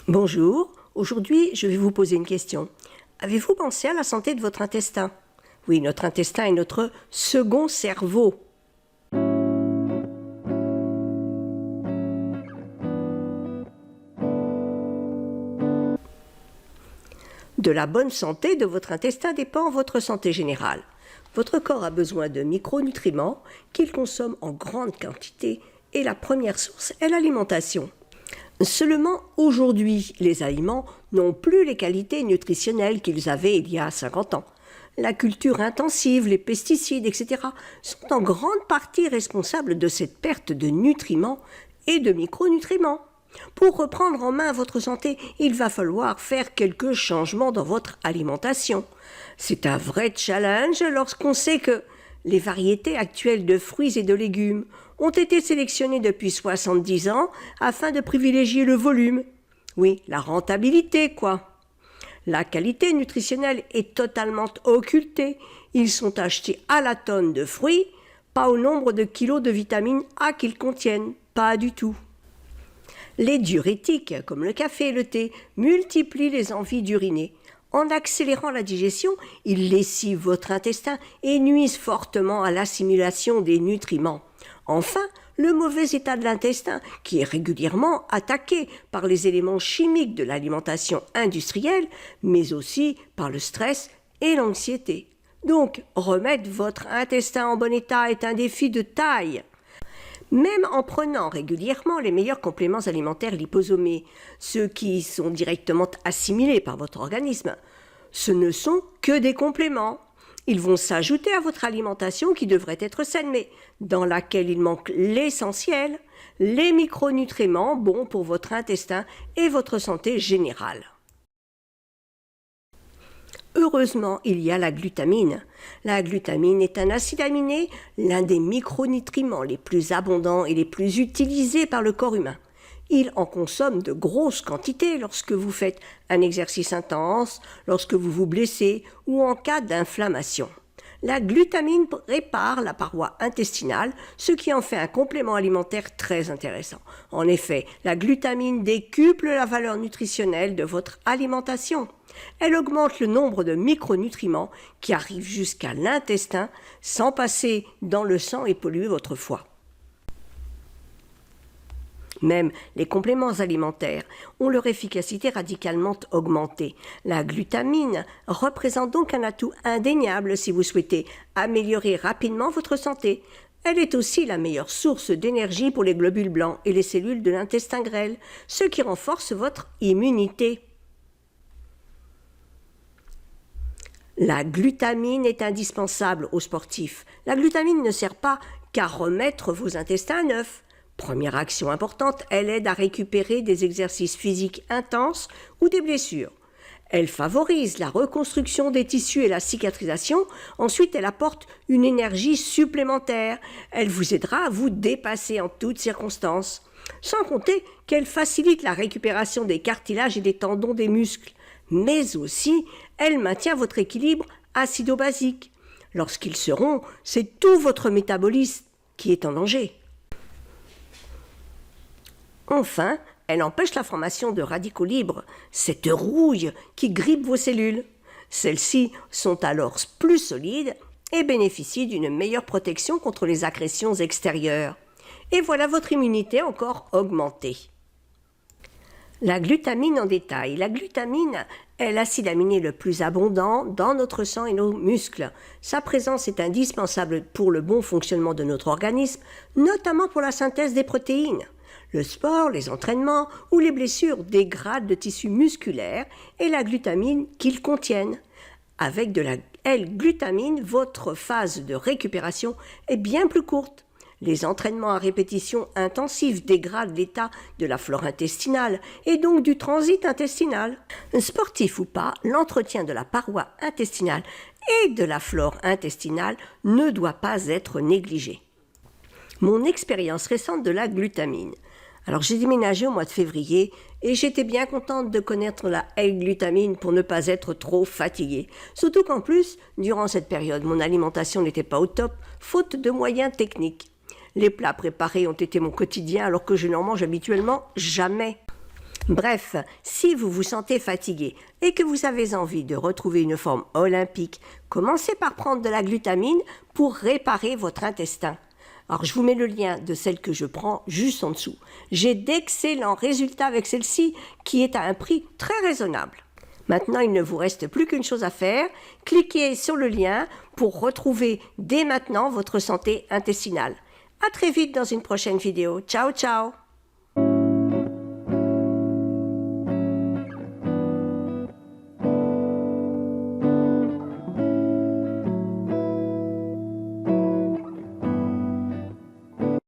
Bonjour, aujourd'hui je vais vous poser une question. Avez-vous pensé à la santé de votre intestin? Oui, notre intestin est notre second cerveau. De la bonne santé de votre intestin dépend votre santé générale. Votre corps a besoin de micronutriments qu'il consomme en grande quantité et la première source est l'alimentation. Seulement aujourd'hui, les aliments n'ont plus les qualités nutritionnelles qu'ils avaient il y a 50 ans. La culture intensive, les pesticides, etc. sont en grande partie responsables de cette perte de nutriments et de micronutriments. Pour reprendre en main votre santé, il va falloir faire quelques changements dans votre alimentation. C'est un vrai challenge lorsqu'on sait que les variétés actuelles de fruits et de légumes ont été sélectionnées depuis 70 ans afin de privilégier le volume. Oui, la rentabilité, quoi. La qualité nutritionnelle est totalement occultée. Ils sont achetés à la tonne de fruits, pas au nombre de kilos de vitamine A qu'ils contiennent, pas du tout. Les diurétiques, comme le café et le thé, multiplient les envies d'uriner. En accélérant la digestion, ils lessivent votre intestin et nuisent fortement à l'assimilation des nutriments. Enfin, le mauvais état de l'intestin, qui est régulièrement attaqué par les éléments chimiques de l'alimentation industrielle, mais aussi par le stress et l'anxiété. Donc, remettre votre intestin en bon état est un défi de taille. Même en prenant régulièrement les meilleurs compléments alimentaires liposomés, ceux qui sont directement assimilés par votre organisme, ce ne sont que des compléments. Ils vont s'ajouter à votre alimentation qui devrait être saine, mais dans laquelle il manque l'essentiel, les micronutriments bons pour votre intestin et votre santé générale. Heureusement, il y a la glutamine. La glutamine est un acide aminé, l'un des micronutriments les plus abondants et les plus utilisés par le corps humain. Il en consomme de grosses quantités lorsque vous faites un exercice intense, lorsque vous vous blessez ou en cas d'inflammation. La glutamine répare la paroi intestinale, ce qui en fait un complément alimentaire très intéressant. En effet, la glutamine décuple la valeur nutritionnelle de votre alimentation. Elle augmente le nombre de micronutriments qui arrivent jusqu'à l'intestin sans passer dans le sang et polluer votre foie. Même les compléments alimentaires ont leur efficacité radicalement augmentée. La glutamine représente donc un atout indéniable si vous souhaitez améliorer rapidement votre santé. Elle est aussi la meilleure source d'énergie pour les globules blancs et les cellules de l'intestin grêle, ce qui renforce votre immunité. La glutamine est indispensable aux sportifs. La glutamine ne sert pas qu'à remettre vos intestins à neuf. Première action importante, elle aide à récupérer des exercices physiques intenses ou des blessures. Elle favorise la reconstruction des tissus et la cicatrisation. Ensuite, elle apporte une énergie supplémentaire. Elle vous aidera à vous dépasser en toutes circonstances. Sans compter qu'elle facilite la récupération des cartilages et des tendons des muscles. Mais aussi, elle maintient votre équilibre acido-basique. Lorsqu'ils se rompent, c'est tout votre métabolisme qui est en danger. Enfin, elle empêche la formation de radicaux libres, cette rouille qui grippe vos cellules. Celles-ci sont alors plus solides et bénéficient d'une meilleure protection contre les agressions extérieures. Et voilà votre immunité encore augmentée. La glutamine en détail. La glutamine est l'acide aminé le plus abondant dans notre sang et nos muscles. Sa présence est indispensable pour le bon fonctionnement de notre organisme, notamment pour la synthèse des protéines. Le sport, les entraînements ou les blessures dégradent le tissu musculaire et la glutamine qu'ils contiennent. Avec de la L-glutamine, votre phase de récupération est bien plus courte. Les entraînements à répétition intensive dégradent l'état de la flore intestinale et donc du transit intestinal. Sportif ou pas, l'entretien de la paroi intestinale et de la flore intestinale ne doit pas être négligé. Mon expérience récente de la glutamine. Alors j'ai déménagé au mois de février et j'étais bien contente de connaître la L-glutamine pour ne pas être trop fatiguée. Surtout qu'en plus, durant cette période, mon alimentation n'était pas au top, faute de moyens techniques. Les plats préparés ont été mon quotidien alors que je n'en mange habituellement jamais. Bref, si vous vous sentez fatigué et que vous avez envie de retrouver une forme olympique, commencez par prendre de la glutamine pour réparer votre intestin. Alors je vous mets le lien de celle que je prends juste en dessous. J'ai d'excellents résultats avec celle-ci qui est à un prix très raisonnable. Maintenant, il ne vous reste plus qu'une chose à faire, cliquez sur le lien pour retrouver dès maintenant votre santé intestinale. À très vite dans une prochaine vidéo. Ciao, ciao!